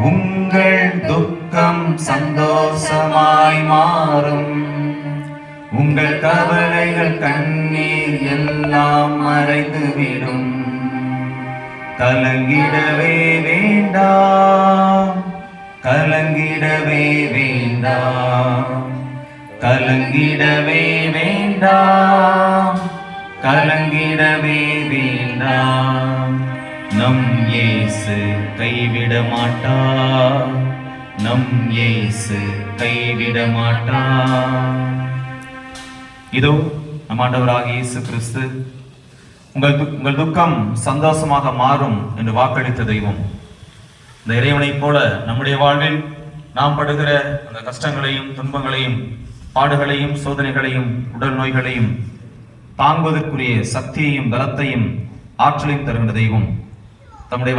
உங்கள் துக்கம் சந்தோஷமாய் மாறும். உங்கள் கவலைகள் கண்ணீர் எல்லாம் மறைந்துவிடும். கலங்கிடவே வேண்டாம், கலங்கிடவே வேண்டாம், கலங்கிடவே வேண்டாம், கலங்கிடவே வேண்டாம். நம் இயேசு கைவிட மாட்டார், நம் இயேசு கைவிட மாட்டார். இதோ நம் ஆண்டவராகிய இயேசு கிறிஸ்து உங்கள் துக்கம் சந்தோஷமாக மாறும் என்று வாக்களித்த தெய்வம். இந்த இறைவனைப் போல நம்முடைய வாழ்வில் நாம் படுகிற அந்த கஷ்டங்களையும் துன்பங்களையும் பாடுகளையும் சோதனைகளையும் உடல் நோய்களையும் தாங்குவதற்குரிய சக்தியையும் பலத்தையும் ஆற்றலையும் தருகின்ற தெய்வம். தம்முடைய